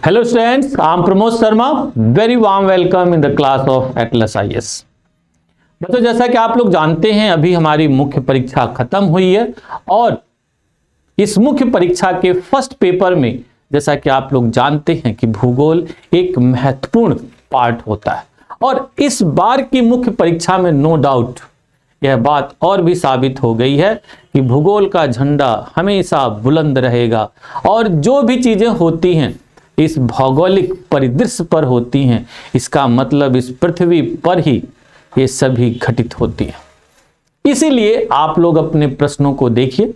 Hello students, I am Pramod Sharma. Very warm welcome in the class of Atlas IAS. बच्चों, जैसा कि आप लोग जानते हैं अभी हमारी मुख्य परीक्षा खत्म हुई है और इस मुख्य परीक्षा के फर्स्ट पेपर में जैसा कि आप लोग जानते हैं कि भूगोल एक महत्वपूर्ण पार्ट होता है और इस बार की मुख्य परीक्षा में नो डाउट यह बात और भी साबित हो गई है कि भूगोल का झंडा हमेशा बुलंद रहेगा और जो भी चीजें होती हैं इस भौगोलिक परिदृश्य पर होती हैं, इसका मतलब इस पृथ्वी पर ही ये सभी घटित होती हैं। इसीलिए आप लोग अपने प्रश्नों को देखिए,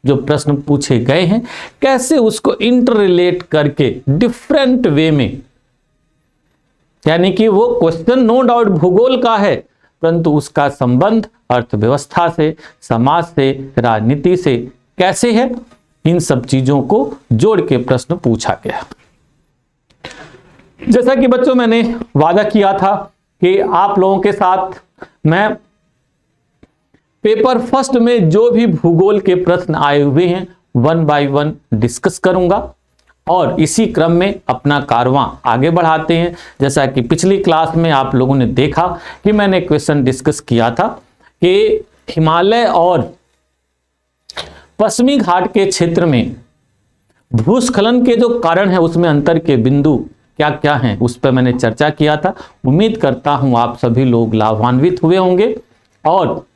जो प्रश्न पूछे गए हैं कैसे उसको इंटररिलेट करके डिफरेंट वे में, यानी कि वो क्वेश्चन नो डाउट भूगोल का है परंतु उसका संबंध अर्थव्यवस्था से, समाज से, राजनीति से कैसे है, इन सब चीजों को जोड़ के प्रश्न पूछा गया। जैसा कि बच्चों मैंने वादा किया था कि आप लोगों के साथ मैं पेपर फर्स्ट में जो भी भूगोल के प्रश्न आए हुए हैं वन बाय वन डिस्कस करूंगा और इसी क्रम में अपना कारवां आगे बढ़ाते हैं। जैसा कि पिछली क्लास में आप लोगों ने देखा कि मैंने क्वेश्चन डिस्कस किया था कि हिमालय और पश्चिमी घाट के क्षेत्र में भूस्खलन के जो कारण है उसमें अंतर के बिंदु क्या क्या हैं, उस पर मैंने चर्चा किया था। उम्मीद करता हूं आप सभी लोग लाभान्वित हुए होंगे और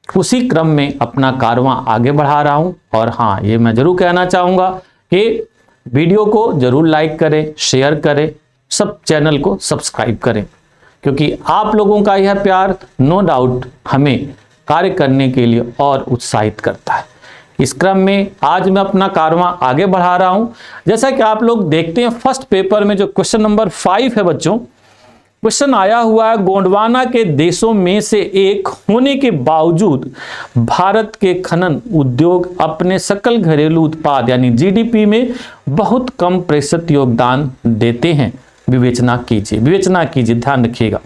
उसी क्रम में अपना कारवां आगे बढ़ा रहा हूं। और हाँ, ये मैं जरूर कहना चाहूंगा कि वीडियो को जरूर लाइक करें, शेयर करें, सब चैनल को सब्सक्राइब करें, क्योंकि आप लोगों का यह प्यार नो डाउट हमें कार्य करने के लिए और उत्साहित करता है। इस क्रम में आज मैं अपना कारवां आगे बढ़ा रहा हूं। जैसा कि आप लोग देखते हैं फर्स्ट पेपर में जो क्वेश्चन नंबर 5 है बच्चों, क्वेश्चन आया हुआ है गोंडवाना के देशों में से एक होने के बावजूद भारत के खनन उद्योग अपने सकल घरेलू उत्पाद यानी जीडीपी में बहुत कम प्रतिशत योगदान देते हैं। विवेचना कीजिए, ध्यान रखिएगा।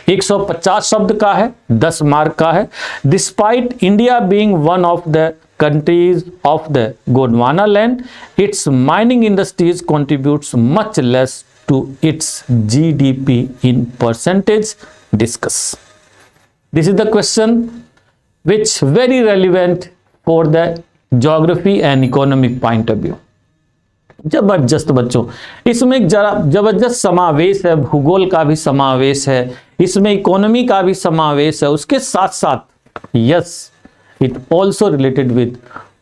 150 शब्द का है, 10 मार्क का है। Despite India being one of the countries of the Gondwana land, its mining industries contributes much less to its GDP in percentage. Discuss. This is the question which very relevant for the geography and economic point of view. जबरदस्त बच्चों, इसमें एक जबरदस्त समावेश है, भूगोल का भी समावेश है, इसमें इकोनॉमी का भी समावेश है, उसके साथ साथ yes it also related with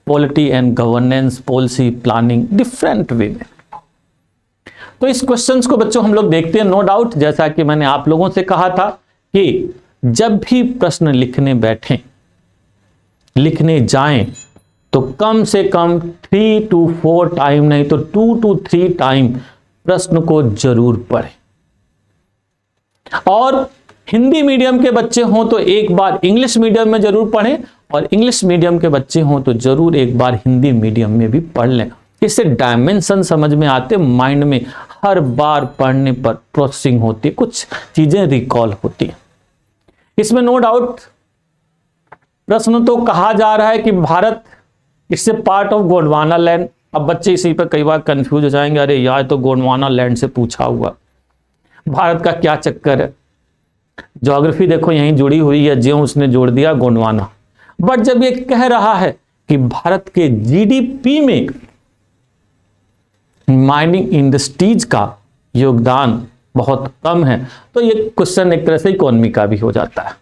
polity and governance, policy planning different way में। तो इस क्वेश्चंस को बच्चों हम लोग देखते हैं। नो डाउट जैसा कि मैंने आप लोगों से कहा था कि जब भी प्रश्न लिखने जाएं तो कम से कम 3 to 4 टाइम नहीं तो 2 to 3 टाइम प्रश्न को जरूर पढ़ें। और हिंदी मीडियम के बच्चे हों तो एक बार इंग्लिश मीडियम में जरूर पढ़ें और इंग्लिश मीडियम के बच्चे हों तो जरूर एक बार हिंदी मीडियम में भी पढ़ लें। इससे डायमेंशन समझ में आते, माइंड में हर बार पढ़ने पर प्रोसेसिंग होती है, कुछ चीजें रिकॉल होती हैं। इसमें नो डाउट प्रश्न तो कहा जा रहा है कि भारत इससे पार्ट ऑफ गोंडवाना लैंड। अब बच्चे इसी पर कई बार कंफ्यूज हो जाएंगे, अरे यार तो गोंडवाना लैंड से पूछा हुआ, भारत का क्या चक्कर है। ज्योग्राफी देखो यहीं जुड़ी हुई है, ज्यों उसने जोड़ दिया गोंडवाना। बट जब ये कह रहा है कि भारत के जीडीपी में माइनिंग इंडस्ट्रीज का योगदान बहुत कम है तो ये क्वेश्चन एक तरह से इकोनॉमी का भी हो जाता है।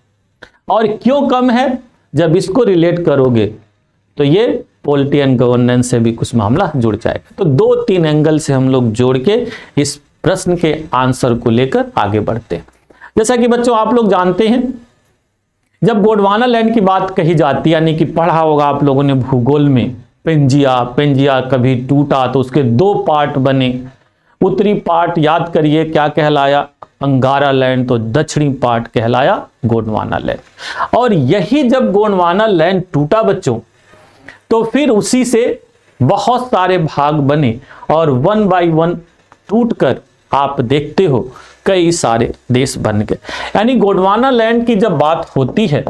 और क्यों कम है, जब इसको रिलेट करोगे तो ये पॉलिटी एंड गवर्नेंस से भी कुछ मामला जुड़ जाएगा। तो 2-3 एंगल से हम लोग जोड़ के इस प्रश्न के आंसर को लेकर आगे बढ़ते हैं। जैसा कि बच्चों आप लोग जानते हैं जब गोंडवाना लैंड की बात कही जाती है, यानी कि पढ़ा होगा आप लोगों ने भूगोल में, पेंजिया कभी टूटा तो उसके 2 पार्ट बने। उत्तरी पार्ट याद करिए क्या कहलाया, अंगारा लैंड, तो दक्षिणी पार्ट कहलाया गोंडवाना लैंड। और यही जब गोंडवाना लैंड टूटा बच्चों तो फिर उसी से बहुत सारे भाग बने और 1 by 1 टूटकर आप देखते हो कई सारे देश बन गए। यानी गोंडवाना लैंड की जब बात होती है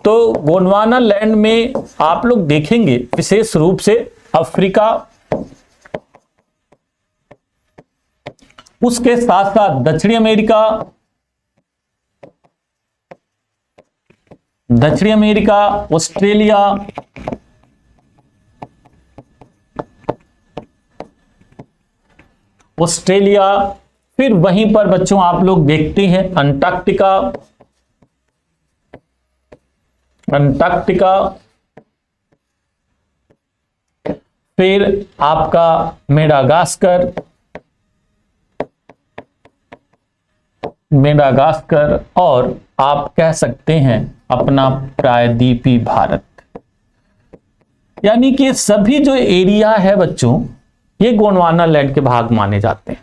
तो गोंडवाना लैंड में आप लोग देखेंगे विशेष रूप से अफ्रीका उसके साथ साथ दक्षिणी अमेरिका, ऑस्ट्रेलिया, फिर वहीं पर बच्चों आप लोग देखते हैं अंटार्कटिका, फिर आपका मेडागास्कर और आप कह सकते हैं अपना प्रायद्वीपी भारत। यानी कि सभी जो एरिया है बच्चों, ये गोंडवाना लैंड के भाग माने जाते हैं।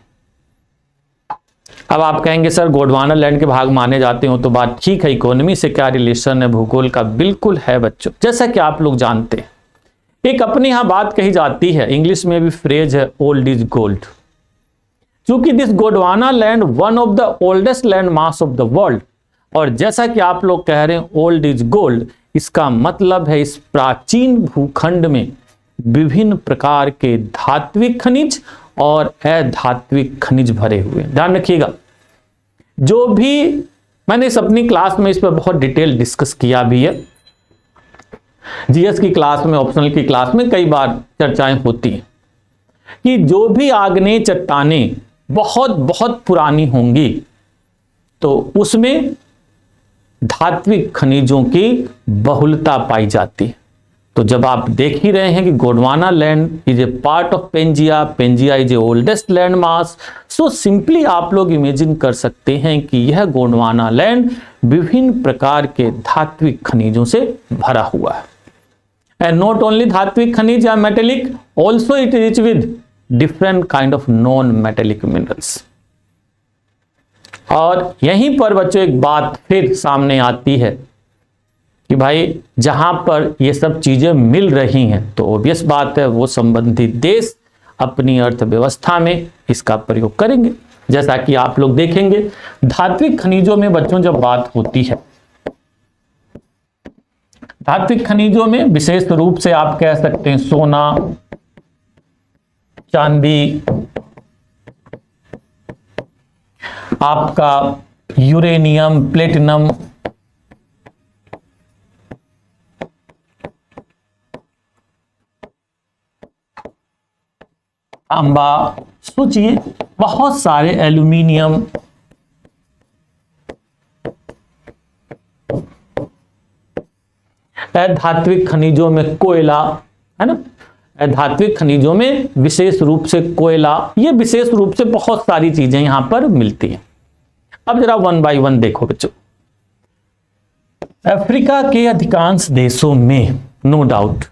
अब आप कहेंगे सर गोंडवाना लैंड के भाग माने जाते हो तो बात ठीक है, इकोनॉमी से क्या रिलेशन है भूगोल का? बिल्कुल है बच्चों। जैसा कि आप लोग जानते हैं, एक अपने यहां बात कही जाती है, इंग्लिश में भी फ्रेज है ओल्ड इज गोल्ड। क्योंकि this Gondwana land one of the oldest land mass of the world, और जैसा कि आप लोग कह रहे हैं ओल्ड इज गोल्ड, इसका मतलब है इस प्राचीन भूखंड में विभिन्न प्रकार के धात्विक खनिज और अधात्विक खनिज भरे हुए हैं। ध्यान रखिएगा, जो भी मैंने इस अपनी क्लास में इस पर बहुत डिटेल डिस्कस किया भी है, जीएस की क्लास में, ऑप्शनल की क्लास में कई बार चर्चाएं होती हैं कि जो भी आग्नेय चट्टानें बहुत बहुत पुरानी होंगी तो उसमें धात्विक खनिजों की बहुलता पाई जाती है। तो जब आप देख ही रहे हैं कि Gondwana land is a part of Pangaea is a oldest land mass, so simply आप लोग इमेजिन कर सकते हैं कि यह गोंडवाना लैंड विभिन्न प्रकार के धात्विक खनिजों से भरा हुआ है। एंड नॉट ओनली धात्विक खनिज या metallic, also it is rich with different kind of non metallic minerals. और यहीं पर बच्चों एक बात फिर सामने आती है कि भाई जहां पर ये सब चीजें मिल रही हैं तो ऑब्वियस बात है वो संबंधित देश अपनी अर्थव्यवस्था में इसका प्रयोग करेंगे। जैसा कि आप लोग देखेंगे धात्विक खनिजों में बच्चों जब बात होती है, धात्विक खनिजों में विशेष रूप से आप कह सकते हैं सोना, चांदी, आपका यूरेनियम, प्लेटिनम, तांबा, सोचिए बहुत सारे, एल्यूमिनियम, धात्विक खनिजों में कोयला, है ना, धात्विक खनिजों में विशेष रूप से कोयला, ये विशेष रूप से बहुत सारी चीजें यहां पर मिलती हैं। अब जरा वन बाय वन देखो बच्चों। अफ्रीका के अधिकांश देशों में नो डाउट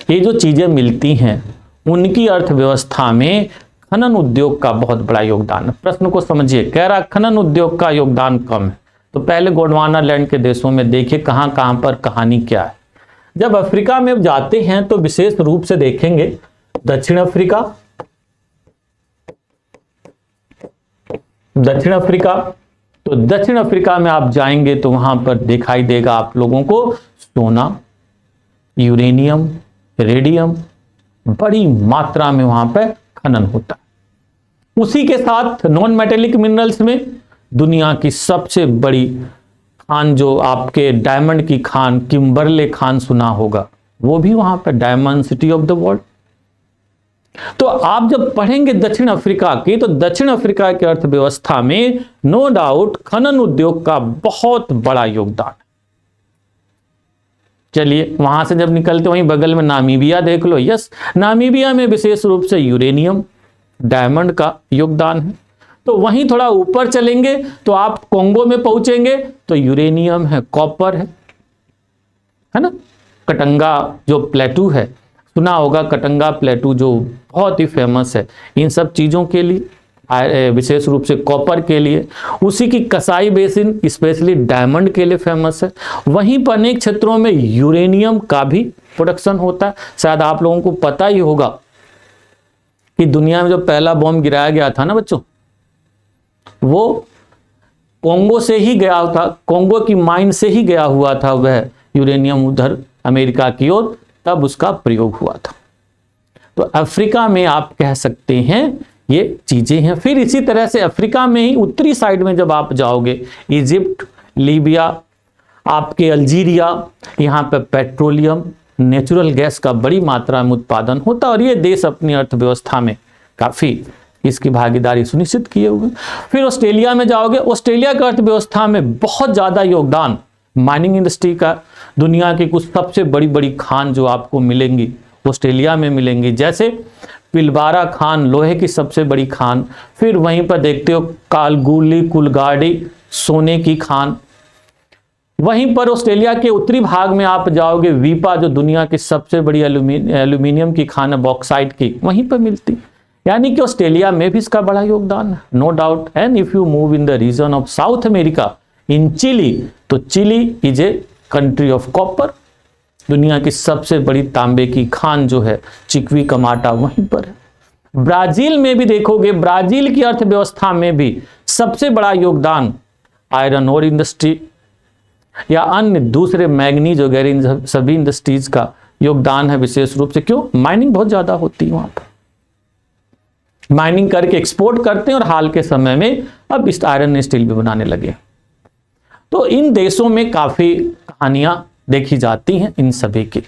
ये जो चीजें मिलती हैं उनकी अर्थव्यवस्था में खनन उद्योग का बहुत बड़ा योगदान है। प्रश्न को समझिए, कह रहा खनन उद्योग का योगदान कम है, तो पहले गोंडवाना लैंड के देशों में देखिए कहां कहां पर कहानी क्या है। जब अफ्रीका में जाते हैं तो विशेष रूप से देखेंगे दक्षिण अफ्रीका, तो दक्षिण अफ्रीका में आप जाएंगे तो वहां पर दिखाई देगा आप लोगों को सोना, यूरेनियम, रेडियम, बड़ी मात्रा में वहां पर खनन होता है। उसी के साथ नॉन मेटेलिक मिनरल्स में दुनिया की सबसे बड़ी खान जो आपके डायमंड की खान, किम्बरले खान सुना होगा, वो भी वहां पर diamond city of the world. तो आप जब पढ़ेंगे दक्षिण अफ्रीका की, तो दक्षिण अफ्रीका की अर्थव्यवस्था में नो डाउट खनन उद्योग का बहुत बड़ा योगदान। चलिए वहां से जब निकलते वहीं बगल में नामीबिया देख लो। यस, नामीबिया में विशेष रूप से यूरेनियम, डायमंड का योगदान है। तो वहीं थोड़ा ऊपर चलेंगे तो आप कोंगो में पहुंचेंगे तो यूरेनियम है, कॉपर है ना। कटंगा जो प्लेटू है, सुना होगा कटंगा प्लेटू, जो बहुत ही फेमस है इन सब चीजों के लिए, विशेष रूप से कॉपर के लिए। उसी की कसाई बेसिन स्पेशली डायमंड के लिए फेमस है। वहीं पर अनेक क्षेत्रों में यूरेनियम का भी प्रोडक्शन होता है। शायद आप लोगों को पता ही होगा कि दुनिया में जो पहला बॉम्ब गिराया गया था ना बच्चों, वो कोंगो से ही गया था, कोंगो की माइन से ही गया हुआ था वह यूरेनियम उधर अमेरिका की ओर, तब उसका प्रयोग हुआ था। तो अफ्रीका में आप कह सकते हैं ये चीजें हैं। फिर इसी तरह से अफ्रीका में ही उत्तरी साइड में जब आप जाओगे, इजिप्ट, लीबिया, आपके अल्जीरिया, यहाँ पे पेट्रोलियम, नेचुरल गैस का बड़ी मात्रा में उत्पादन होता है और ये देश अपनी अर्थव्यवस्था में काफी इसकी भागीदारी सुनिश्चित किए हुए। फिर ऑस्ट्रेलिया में जाओगे, ऑस्ट्रेलिया की अर्थव्यवस्था में बहुत ज्यादा योगदान माइनिंग इंडस्ट्री का। दुनिया की कुछ सबसे बड़ी बड़ी खान जो आपको मिलेंगी ऑस्ट्रेलिया में मिलेंगी, जैसे पिलबारा खान लोहे की सबसे बड़ी खान, फिर वहीं पर देखते हो कालगूली कुलगाड़ी सोने की खान। वहीं पर ऑस्ट्रेलिया के उत्तरी भाग में आप जाओगे, वीपा जो दुनिया की सबसे बड़ी एल्यूमिनियम की खान है बॉक्साइट की, वहीं पर मिलती। यानी कि ऑस्ट्रेलिया में भी इसका बड़ा योगदान है, no doubt. And if you move in the region of South America in Chile, तो Chile is a country of copper, दुनिया की सबसे बड़ी तांबे की खान जो है चिक्वी कमाटा वहीं पर है। ब्राजील में भी देखोगे, ब्राजील की अर्थव्यवस्था में भी सबसे बड़ा योगदान आयरन ओर इंडस्ट्री या अन्य दूसरे मैग्नीज वगैरह इन सभी इंडस्ट्रीज का योगदान है विशेष रूप से। क्यों? माइनिंग बहुत ज्यादा होती है वहां पर, माइनिंग करके एक्सपोर्ट करते हैं और हाल के समय में अब इस आयरन स्टील भी बनाने लगे। तो इन देशों में काफी कहानियां देखी जाती हैं इन सभी की।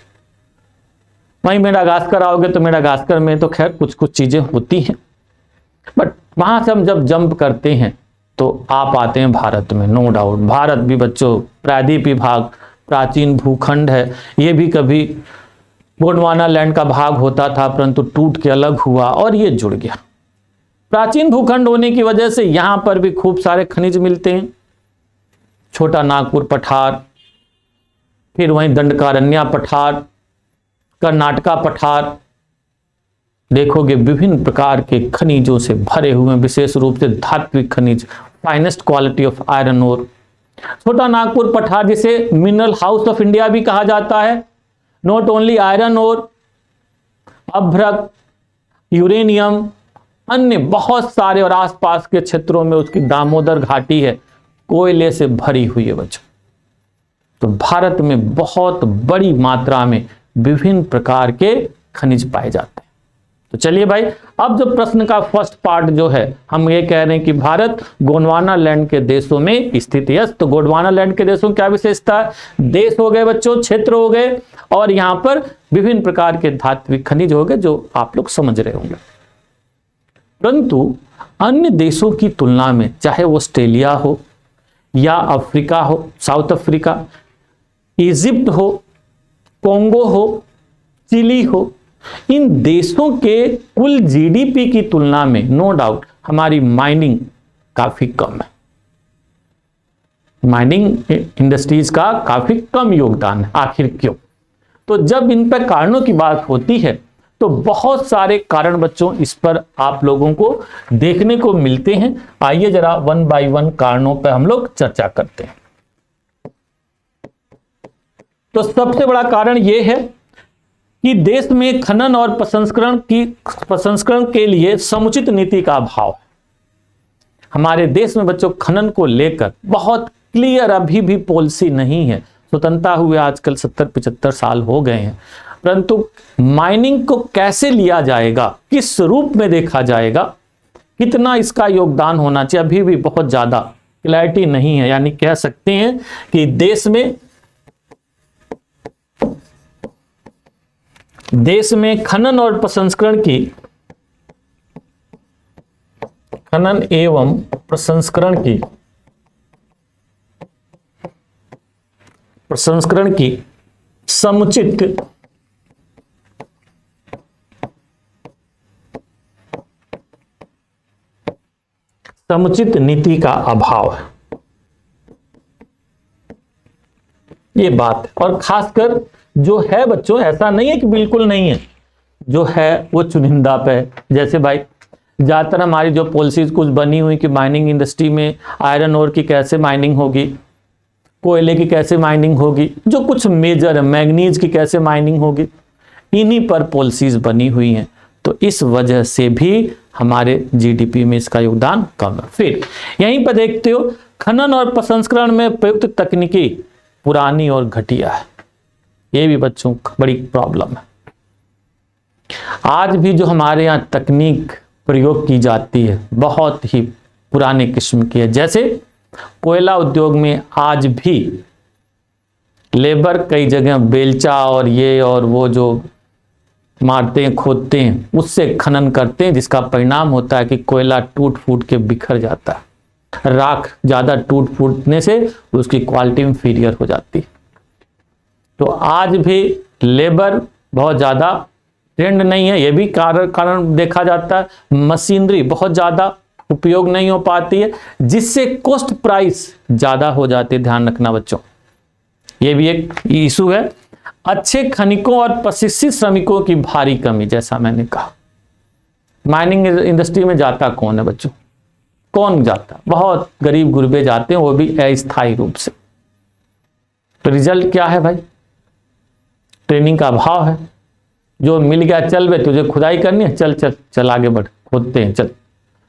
वहीं मेडागास्कर आओगे तो मेडागास्कर में तो खैर कुछ कुछ चीजें होती हैं, बट वहां से हम जब जंप करते हैं तो आप आते हैं भारत में। नो डाउट भारत भी बच्चों प्रायद्वीप भाग, प्राचीन भूखंड है। ये भी कभी गोंडवाना लैंड का भाग होता था, परंतु टूट के अलग हुआ और ये जुड़ गया। प्राचीन भूखंड होने की वजह से यहां पर भी खूब सारे खनिज मिलते हैं। छोटा नागपुर पठार, फिर वहीं दंडकारण्या पठार, कर्नाटका पठार, देखोगे विभिन्न प्रकार के खनिजों से भरे हुए, विशेष रूप से धात्विक खनिज, finest quality of iron ore. Chota Nagpur पठार जिसे मिनरल हाउस ऑफ इंडिया भी कहा जाता है, नॉट ओनली आयरन ओर, अभ्रक, यूरेनियम, अन्य बहुत सारे, और आसपास के क्षेत्रों में उसकी दामोदर घाटी है, कोयले से भरी हुई है बच्चों। तो भारत में बहुत बड़ी मात्रा में विभिन्न प्रकार के खनिज पाए जाते हैं। तो चलिए भाई, अब जो प्रश्न का फर्स्ट पार्ट जो है, हम ये कह रहे हैं कि भारत गोंडवाना लैंड के देशों में स्थित है। तो गोंडवाना लैंड के देशों क्या विशेषता है? देश हो गए बच्चों, क्षेत्र हो गए, और यहां पर विभिन्न प्रकार के धात्विक खनिज हो गए जो आप लोग समझ रहे होंगे। परंतु अन्य देशों की तुलना में, चाहे वो ऑस्ट्रेलिया हो या अफ्रीका हो, साउथ अफ्रीका, इजिप्ट हो, कोंगो हो, चिली हो, इन देशों के कुल जीडीपी की तुलना में नो डाउट हमारी माइनिंग काफी कम है। माइनिंग इंडस्ट्रीज का काफी कम योगदान है। आखिर क्यों? तो जब इन पर कारणों की बात होती है तो बहुत सारे कारण बच्चों इस पर आप लोगों को देखने को मिलते हैं। आइए जरा वन बाय वन कारणों पर हम लोग चर्चा करते हैं। तो सबसे बड़ा कारण यह है कि देश में खनन और प्रसंस्करण के लिए समुचित नीति का अभाव है। हमारे देश में बच्चों खनन को लेकर बहुत क्लियर अभी भी पॉलिसी नहीं है। स्वतंत्रता हुए आजकल 70-75 साल हो गए हैं, परंतु माइनिंग को कैसे लिया जाएगा, किस रूप में देखा जाएगा, कितना इसका योगदान होना चाहिए, अभी भी बहुत ज्यादा क्लैरिटी नहीं है। यानी कह सकते हैं कि देश में खनन और प्रसंस्करण एवं प्रसंस्करण की समुचित नीति का अभाव है, ये बात। और खासकर जो है बच्चों, ऐसा नहीं है कि बिल्कुल नहीं है, जो है वो चुनिंदा पे। जैसे भाई ज्यादातर हमारी जो पॉलिसीज कुछ बनी हुई कि माइनिंग इंडस्ट्री में आयरन ओर की कैसे माइनिंग होगी, कोयले की कैसे माइनिंग होगी, जो कुछ मेजर है मैग्नीज की कैसे माइनिंग होगी, इन्हीं पर पॉलिसीज बनी हुई हैं। तो इस वजह से भी हमारे जीडीपी में इसका योगदान कम है। फिर यहीं पर देखते हो खनन और प्रसंस्करण में प्रयुक्त तकनीकी पुरानी और घटिया है। ये भी बच्चों बड़ी प्रॉब्लम है। आज भी जो हमारे यहाँ तकनीक प्रयोग की जाती है, बहुत ही पुराने किस्म की है। जैसे कोयला उद्योग में आज भी लेबर कई जगह बेलचा और ये और वो जो मारते हैं, खोदते हैं, उससे खनन करते हैं, जिसका परिणाम होता है कि कोयला टूट फूट के बिखर जाता है। राख ज़्यादा टूट फूटने से उसकी क्वालिटी इंफीरियर हो जाती है। तो आज भी लेबर बहुत ज़्यादा ट्रेंड नहीं है, ये भी कारण देखा जाता है। मशीनरी बहुत ज़्यादा उपयोग नहीं हो पाती है, जिससे कॉस्ट प्राइस ज़्यादा हो जाती है। ध्यान रखना बच्चों, ये भी एक इशू है। अच्छे खनिकों और प्रशिक्षित श्रमिकों की भारी कमी, जैसा मैंने कहा। माइनिंग इंडस्ट्री में जाता कौन है बच्चों? कौन जाता? बहुत गरीब गुरबे जाते हैं, वो भी अस्थायी रूप से। तो रिजल्ट क्या है भाई? ट्रेनिंग का अभाव है। जो मिल गया, चल बे तुझे खुदाई करनी है, चल चल चल आगे बढ़, खोदते हैं चल।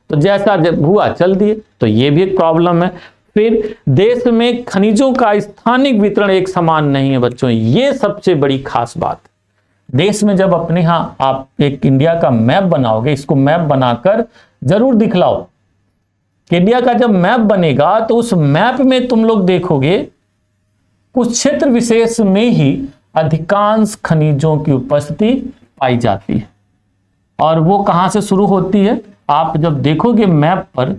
तो जैसा जब हुआ चल दिए। तो ये भी एक प्रॉब्लम है। फिर देश में खनिजों का स्थानिक वितरण एक समान नहीं है बच्चों, ये सबसे बड़ी खास बात। देश में जब अपने यहाँ आप एक इंडिया का मैप बनाओगे, इसको मैप बनाकर जरूर दिखलाओ कि इंडिया का जब मैप बनेगा तो उस मैप में तुम लोग देखोगे कुछ क्षेत्र विशेष में ही अधिकांश खनिजों की उपस्थिति पाई जाती है। और वो कहां से शुरू होती है? आप जब देखोगे मैप पर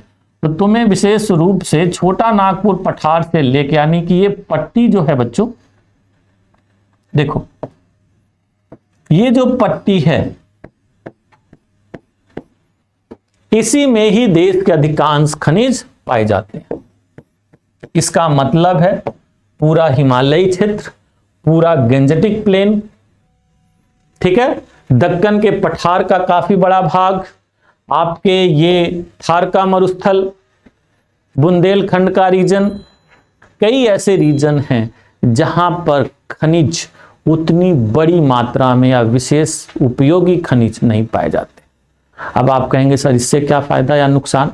तो तुम्हें विशेष रूप से छोटा नागपुर पठार से लेके, यानी कि ये पट्टी जो है बच्चों, देखो ये जो पट्टी है, इसी में ही देश के अधिकांश खनिज पाए जाते हैं। इसका मतलब है पूरा हिमालयी क्षेत्र, पूरा गंजेटिक प्लेन, ठीक है, दक्कन के पठार का काफी बड़ा भाग, आपके ये थार का मरुस्थल, बुंदेलखंड का रीजन, कई ऐसे रीजन हैं जहां पर खनिज उतनी बड़ी मात्रा में या विशेष उपयोगी खनिज नहीं पाए जाते। अब आप कहेंगे सर इससे क्या फायदा या नुकसान?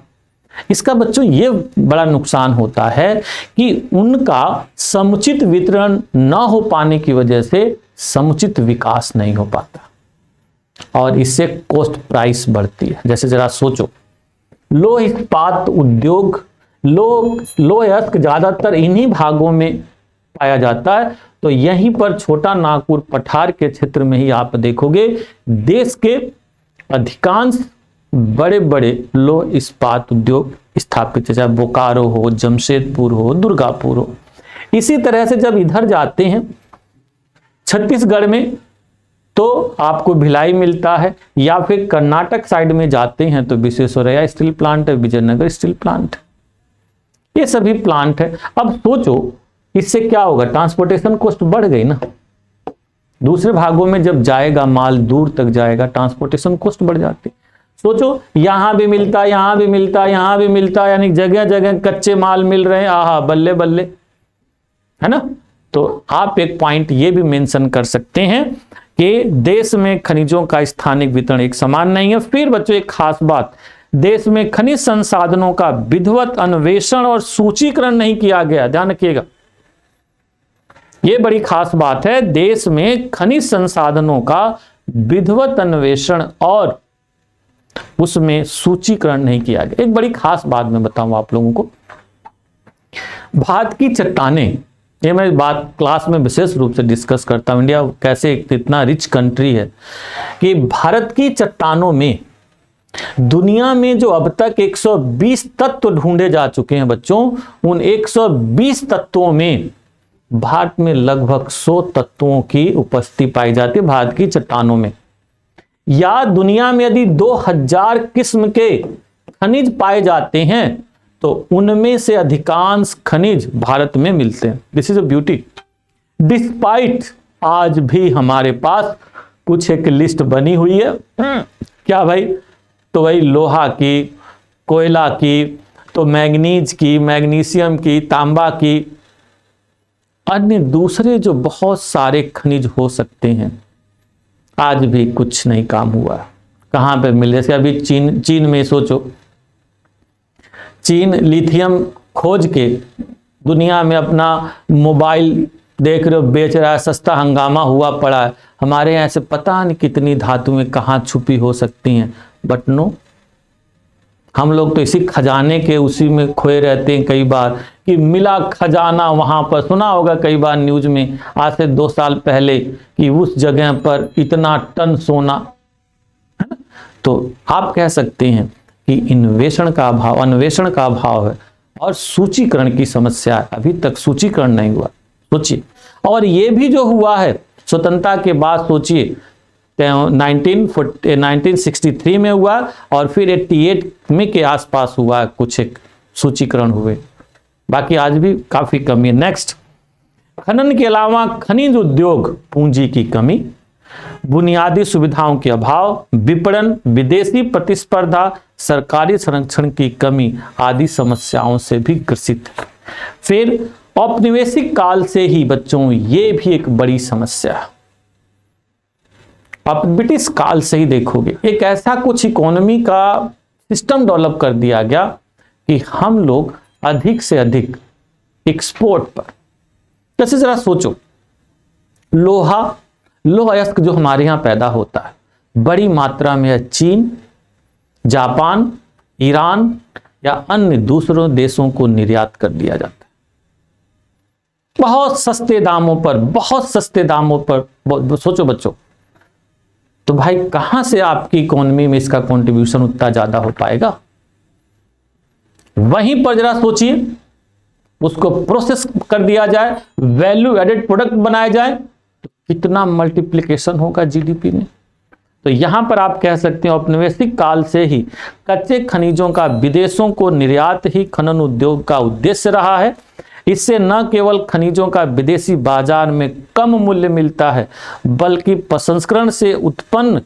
इसका बच्चों ये बड़ा नुकसान होता है कि उनका समुचित वितरण न हो पाने की वजह से समुचित विकास नहीं हो पाता और इससे कॉस्ट प्राइस बढ़ती है। जैसे जरा सोचो, लौह इस्पात उद्योग, लोह ज्यादातर इन्हीं भागों में पाया जाता है। तो यहीं पर छोटा नागपुर पठार के क्षेत्र में ही आप देखोगे देश के अधिकांश बड़े बड़े लौह इस्पात उद्योग स्थापित है, चाहे बोकारो हो, जमशेदपुर हो, दुर्गापुर हो। इसी तरह से जब इधर जाते हैं छत्तीसगढ़ में तो आपको भिलाई मिलता है, या फिर कर्नाटक साइड में जाते हैं तो विश्वेश्वरैया स्टील प्लांट है, विजयनगर स्टील प्लांट, ये सभी प्लांट है। अब सोचो इससे क्या होगा? ट्रांसपोर्टेशन कॉस्ट बढ़ गई ना। दूसरे भागों में जब जाएगा माल, दूर तक जाएगा, ट्रांसपोर्टेशन कॉस्ट बढ़ जाती। सोचो यहां भी मिलता, यहां भी मिलता, यहां भी मिलता, यानी जगह जगह कच्चे माल मिल रहे हैं, आहा बल्ले बल्ले, है ना। तो आप एक पॉइंट ये भी मेंशन कर सकते हैं कि देश में खनिजों का स्थानिक वितरण एक समान नहीं है। फिर बच्चों एक खास बात, देश में खनिज संसाधनों का विधिवत अन्वेषण और सूचीकरण नहीं किया गया। ध्यान रखिएगा, यह बड़ी खास बात है। देश में खनिज संसाधनों का विधिवत अन्वेषण और उसमें सूचीकरण नहीं किया गया। एक बड़ी खास बात मैं बताऊं आप लोगों को, भारत की चट्टानें, ये मैं बात क्लास में विशेष रूप से डिस्कस करता हूं। इंडिया कैसे इतना रिच कंट्री है कि भारत की चट्टानों में दुनिया में जो अब तक 120 तत्व ढूंढे जा चुके हैं बच्चों, उन 120 तत्वों में भारत में लगभग 100 तत्वों की उपस्थिति पाई जाती है भारत की चट्टानों में। या दुनिया में यदि 2000 किस्म के खनिज पाए जाते हैं तो उनमें से अधिकांश खनिज भारत में मिलते हैं। This is a beauty. Despite आज भी हमारे पास कुछ एक लिस्ट बनी हुई है, क्या भाई? तो वही लोहा की, कोयला की, तो मैग्नीज की, मैग्नीशियम की, तांबा की, अन्य दूसरे जो बहुत सारे खनिज हो सकते हैं, आज भी कुछ नहीं काम हुआ। कहां पे मिल? जैसे अभी चीन में सोचो, चीन लिथियम खोज के दुनिया में अपना मोबाइल देख रहे हो बेच रहा है, सस्ता हंगामा हुआ पड़ा है। हमारे यहाँ से पता नहीं कितनी धातुएं कहाँ छुपी हो सकती हैं, बट नो, हम लोग तो इसी खजाने के उसी में खोए रहते हैं कई बार, कि मिला खजाना वहां पर, सुना होगा कई बार न्यूज में आज से 2 साल पहले कि उस जगह पर इतना टन सोना, है ना। तो आप कह सकते हैं कि अन्वेषण का अभाव है और सूचीकरण की समस्या है। अभी तक सूचीकरण नहीं हुआ, सोचिए। और ये भी जो हुआ है स्वतंत्रता के बाद, सोचिए 1963 में हुआ और फिर 88 में के आसपास हुआ, कुछ एक सूचीकरण हुए, बाकी आज भी काफी कमी है। नेक्स्ट, खनन के अलावा खनिज उद्योग पूंजी की कमी, बुनियादी सुविधाओं के अभाव, विपणन, विदेशी प्रतिस्पर्धा, सरकारी संरक्षण की कमी आदि समस्याओं से भी ग्रसित है। फिर औपनिवेशिक काल से ही बच्चों ये भी एक बड़ी समस्या है। आप ब्रिटिश काल से ही देखोगे एक ऐसा कुछ इकोनॉमी का सिस्टम डेवलप कर दिया गया कि हम लोग अधिक से अधिक एक्सपोर्ट पर, जैसे जरा सोचो, लोह अयस्क जो हमारे यहां पैदा होता है बड़ी मात्रा में चीन, जापान, ईरान या अन्य दूसरों देशों को निर्यात कर दिया जाता है बहुत सस्ते दामों पर। सोचो बच्चों, तो भाई कहां से आपकी इकोनॉमी में इसका कंट्रीब्यूशन उतना ज्यादा हो पाएगा। वहीं पर जरा सोचिए, उसको प्रोसेस कर दिया जाए, वैल्यू एडेड प्रोडक्ट बनाया जाए, तो कितना मल्टीप्लिकेशन होगा जीडीपी में। तो यहां पर आप कह सकते हैं औपनिवेशिक काल से ही कच्चे खनिजों का विदेशों को निर्यात ही खनन उद्योग का उद्देश्य रहा है। इससे न केवल खनिजों का विदेशी बाजार में कम मूल्य मिलता है, बल्कि प्रसंस्करण से उत्पन्न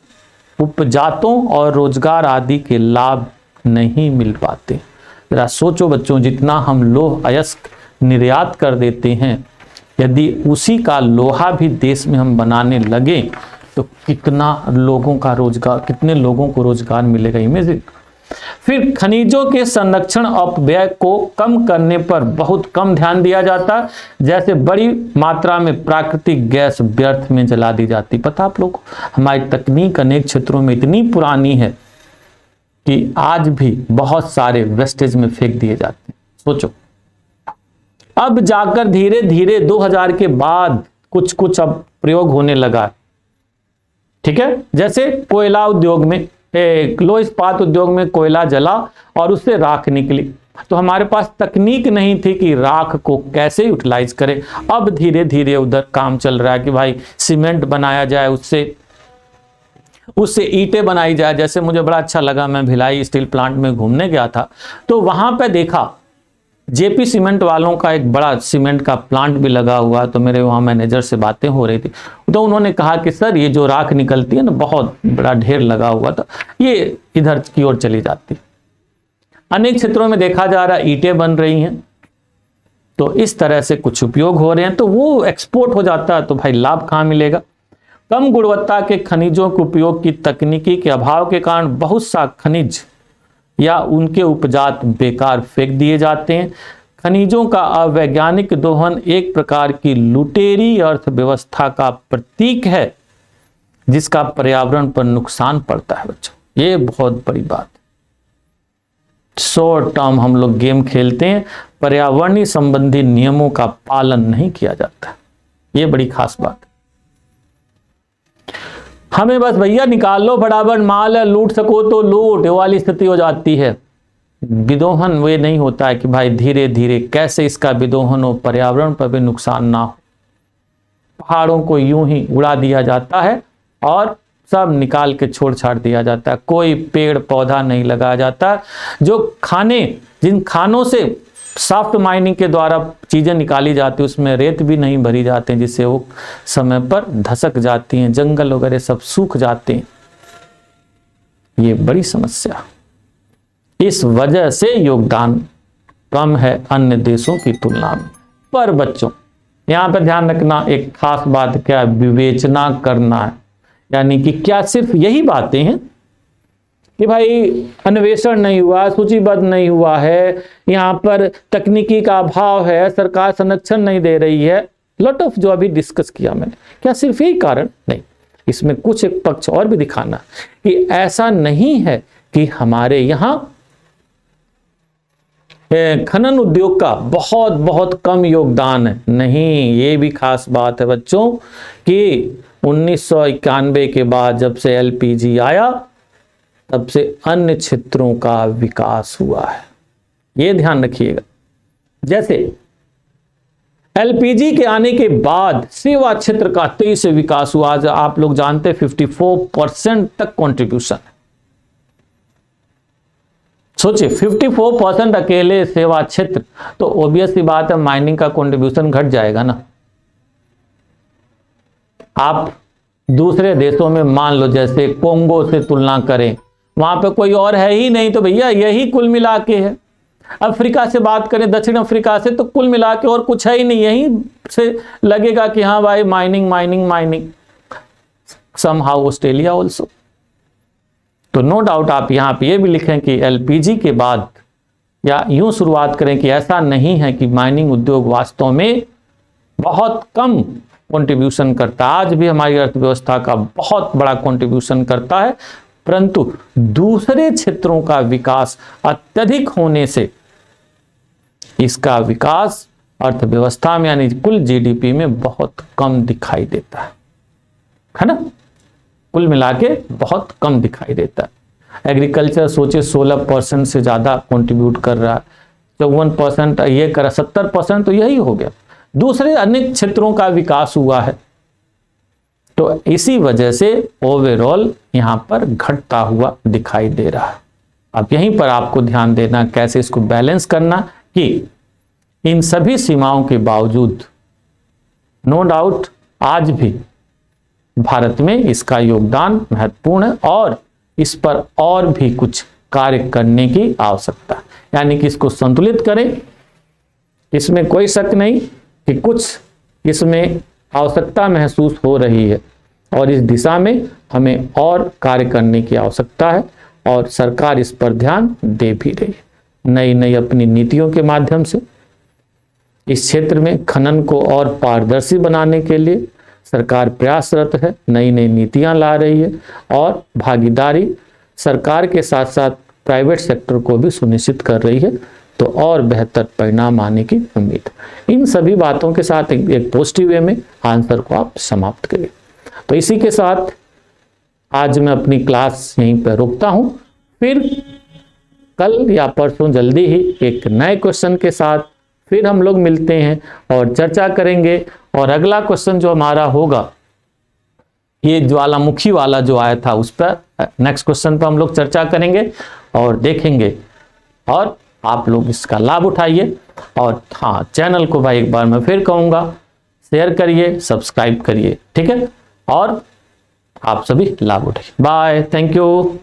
उपजातों और रोजगार आदि के लाभ नहीं मिल पाते। जरा सोचो बच्चों, जितना हम लोह अयस्क निर्यात कर देते हैं, यदि उसी का लोहा भी देश में हम बनाने लगे तो कितना लोगों को रोजगार मिलेगा। इमेजिन। फिर खनिजों के संरक्षण अपव्यय को कम करने पर बहुत कम ध्यान दिया जाता, जैसे बड़ी मात्रा में प्राकृतिक गैस व्यर्थ में जला दी जाती। पता आप लोग को हमारी तकनीक अनेक क्षेत्रों में इतनी पुरानी है कि आज भी बहुत सारे वेस्टेज में फेंक दिए जाते हैं। सोचो, अब जाकर धीरे धीरे 2000 के बाद कुछ अब प्रयोग होने लगा, ठीक है। जैसे कोयला उद्योग में, लौह इस्पात उद्योग में कोयला जला और उससे राख निकली, तो हमारे पास तकनीक नहीं थी कि राख को कैसे यूटिलाइज करें। अब धीरे धीरे उधर काम चल रहा है कि भाई सीमेंट बनाया जाए, उससे ईंटें बनाई जाए। जैसे मुझे बड़ा अच्छा लगा, मैं भिलाई स्टील प्लांट में घूमने गया था, तो वहां पे देखा जेपी सीमेंट वालों का एक बड़ा सीमेंट का प्लांट भी लगा हुआ। तो मेरे वहाँ मैनेजर से बातें हो रही थी, तो उन्होंने कहा कि सर ये जो राख निकलती है ना, बहुत बड़ा ढेर लगा हुआ था, ये इधर की ओर चली जाती। अनेक क्षेत्रों में देखा जा रहा है ईंटें बन रही हैं, तो इस तरह से कुछ उपयोग हो रहे हैं, तो वो एक्सपोर्ट हो जाता है, तो भाई लाभ कहाँ मिलेगा। कम गुणवत्ता के खनिजों के उपयोग की तकनीकी के अभाव के कारण बहुत सा खनिज या उनके उपजात बेकार फेंक दिए जाते हैं। खनिजों का अवैज्ञानिक दोहन एक प्रकार की लुटेरी अर्थव्यवस्था का प्रतीक है, जिसका पर्यावरण पर नुकसान पड़ता है। बच्चों, ये बहुत बड़ी बात है। शॉर्ट टर्म हम लोग गेम खेलते हैं, पर्यावरणीय संबंधी नियमों का पालन नहीं किया जाता, ये बड़ी खास बात है। हमें बस भैया निकाल लो, फटाफट माल है, लूट सको तो लूट वाली स्थिति हो जाती है। विदोहन वे नहीं होता है कि भाई धीरे धीरे कैसे इसका विदोहन हो, पर्यावरण पर भी नुकसान ना हो। पहाड़ों को यूं ही उड़ा दिया जाता है और सब निकाल के छोड़ छाड़ दिया जाता है, कोई पेड़ पौधा नहीं लगाया जाता। जिन खानों से सॉफ्ट माइनिंग के द्वारा चीजें निकाली जाती है, उसमें रेत भी नहीं भरी जाते हैं, जिससे वो समय पर धसक जाती हैं, जंगल वगैरह सब सूख जाते हैं। ये बड़ी समस्या, इस वजह से योगदान कम है अन्य देशों की तुलना में। पर बच्चों, यहां पर ध्यान रखना एक खास बात, क्या विवेचना करना है, यानी कि क्या सिर्फ यही बातें हैं कि भाई अन्वेषण नहीं हुआ, सूचीबद्ध नहीं हुआ है, यहाँ पर तकनीकी का अभाव है, सरकार संरक्षण नहीं दे रही है, लॉट ऑफ जो अभी डिस्कस किया मैंने, क्या सिर्फ यही कारण नहीं, इसमें कुछ एक पक्ष और भी दिखाना कि ऐसा नहीं है कि हमारे यहाँ खनन उद्योग का बहुत बहुत कम योगदान है। नहीं, ये भी खास बात है बच्चों कि 1991 के बाद जब से एलपीजी आया तब से अन्य क्षेत्रों का विकास हुआ है, ये ध्यान रखिएगा। जैसे एलपीजी के आने के बाद सेवा क्षेत्र का तेजी से विकास हुआ। आज आप लोग जानते हैं 54% तक कंट्रीब्यूशन है। सोचिए 54% अकेले सेवा क्षेत्र, तो ऑब्वियस सी बात है माइनिंग का कंट्रीब्यूशन घट जाएगा ना। आप दूसरे देशों में मान लो जैसे कोंगो से तुलना करें, वहां पे कोई और है ही नहीं, तो भैया यही कुल मिला के है। अफ्रीका से बात करें, दक्षिण अफ्रीका से, तो कुल मिला के और कुछ है ही नहीं, यहीं से लगेगा कि हाँ भाई mining mining mining. Somehow Australia also. तो नो डाउट आप यहाँ पे ये भी लिखें कि एलपीजी के बाद, या यूं शुरुआत करें कि ऐसा नहीं है कि माइनिंग उद्योग वास्तव में बहुत कम कंट्रीब्यूशन करता है। आज भी हमारी अर्थव्यवस्था का बहुत बड़ा कंट्रीब्यूशन करता है, परंतु दूसरे क्षेत्रों का विकास अत्यधिक होने से इसका विकास अर्थव्यवस्था में यानी कुल जीडीपी में बहुत कम दिखाई देता है ना। कुल मिला के बहुत कम दिखाई देता है। एग्रीकल्चर सोचे 16% से ज्यादा कंट्रीब्यूट कर रहा है, 54% ये कर, 70% तो यही हो गया। दूसरे अनेक क्षेत्रों का विकास हुआ है, तो इसी वजह से ओवरऑल यहां पर घटता हुआ दिखाई दे रहा है। अब यहीं पर आपको ध्यान देना कैसे इसको बैलेंस करना कि इन सभी सीमाओं के बावजूद नो डाउट आज भी भारत में इसका योगदान महत्वपूर्ण है और इस पर और भी कुछ कार्य करने की आवश्यकता है, यानी कि इसको संतुलित करें। इसमें कोई शक नहीं कि कुछ इसमें आवश्यकता महसूस हो रही है और इस दिशा में हमें और कार्य करने की आवश्यकता है और सरकार इस पर ध्यान दे भी रही है। नई नई अपनी नीतियों के माध्यम से इस क्षेत्र में खनन को और पारदर्शी बनाने के लिए सरकार प्रयासरत है, नई नई नीतियां ला रही है और भागीदारी सरकार के साथ साथ प्राइवेट सेक्टर को भी सुनिश्चित कर रही है, तो और बेहतर परिणाम आने की उम्मीद। इन सभी बातों के साथ एक पॉजिटिव वे में आंसर को आप समाप्त करिए। तो इसी के साथ आज मैं अपनी क्लास यहीं पर रोकता हूं, फिर कल या परसों जल्दी ही एक नए क्वेश्चन के साथ फिर हम लोग मिलते हैं और चर्चा करेंगे। और अगला क्वेश्चन जो हमारा होगा ये ज्वालामुखी वाला जो आया था उस पर नेक्स्ट क्वेश्चन पर हम लोग चर्चा करेंगे और देखेंगे, और आप लोग इसका लाभ उठाइए। और हाँ, चैनल को भाई एक बार मैं फिर कहूँगा शेयर करिए, सब्सक्राइब करिए, ठीक है, और आप सभी लाभ उठाइए। Bye, thank you.